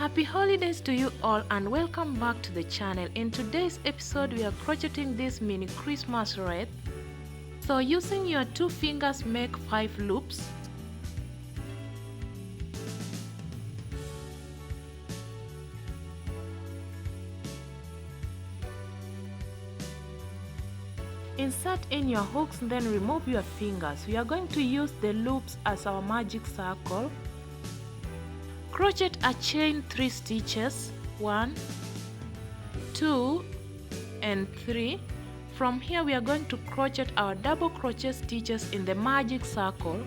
Happy holidays to you all and welcome back to the channel. In today's episode we are crocheting this mini Christmas wreath. So using your 2 fingers make 5 loops. Insert in your hooks, then remove your fingers. We are going to use the loops as our magic circle. Crochet a chain 3 stitches, 1, 2 and 3. From here we are going to crochet our double crochet stitches in the magic circle.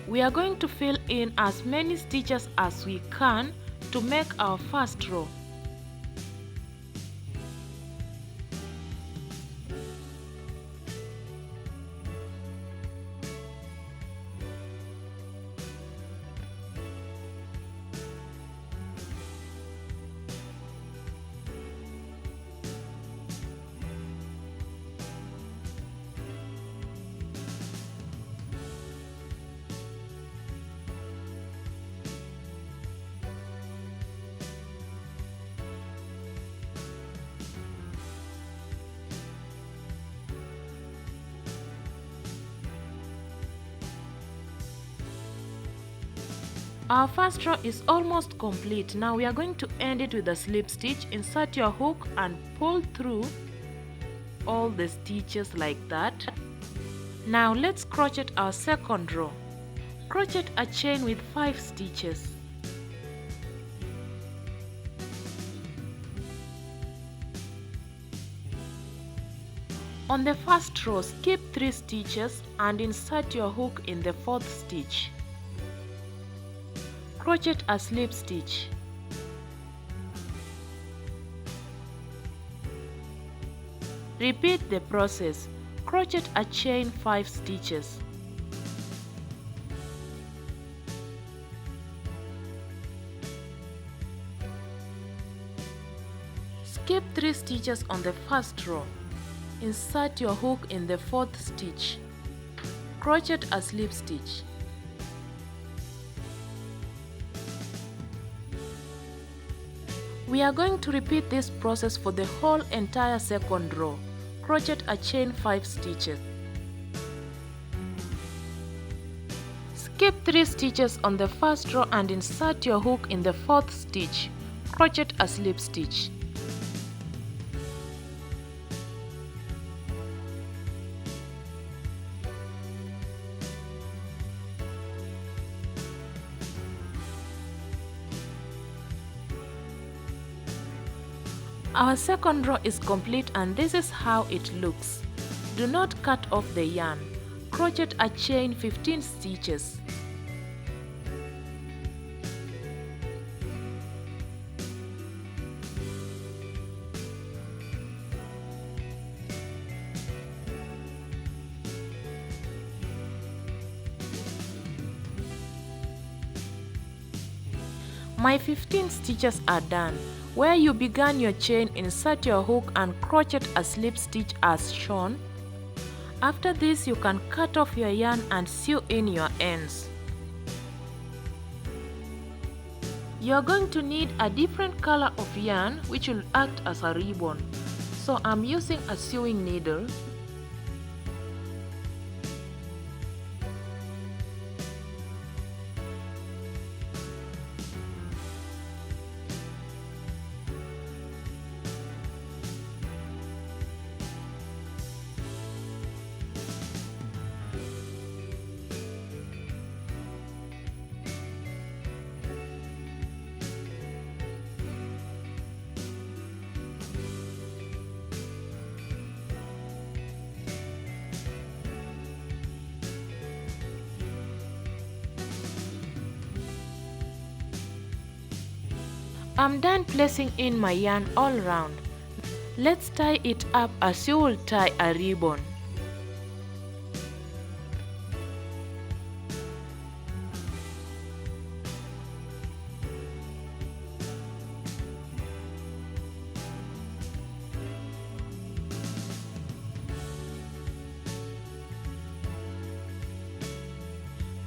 We are going to fill in as many stitches as we can to make our first row. Our first row is almost complete. Now we are going to end it with a slip stitch. Insert your hook and pull through all the stitches like that. Now let's crochet our second row. Crochet a chain with 5 stitches. On the first row, skip 3 stitches and insert your hook in the 4th stitch. Crochet a slip stitch. Repeat the process. Crochet a chain 5 stitches. Skip 3 stitches on the first row. Insert your hook in the 4th stitch. Crochet a slip stitch. We are going to repeat this process for the whole entire second row. Crochet a chain 5 stitches. Skip 3 stitches on the first row and insert your hook in the 4th stitch. Crochet a slip stitch. Our second row is complete and this is how it looks. Do not cut off the yarn. Crochet a chain 15 stitches. My 15 stitches are done. Where you began your chain, insert your hook and crochet a slip stitch as shown. After this, you can cut off your yarn and sew in your ends. You are going to need a different color of yarn which will act as a ribbon. So I'm using a sewing needle. I'm done placing in my yarn all round. Let's tie it up as you will tie a ribbon.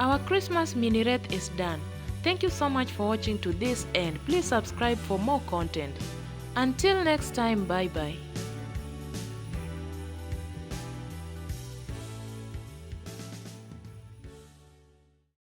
Our Christmas mini wreath is done. Thank you so much for watching to this end. Please subscribe for more content. Until next time, bye bye.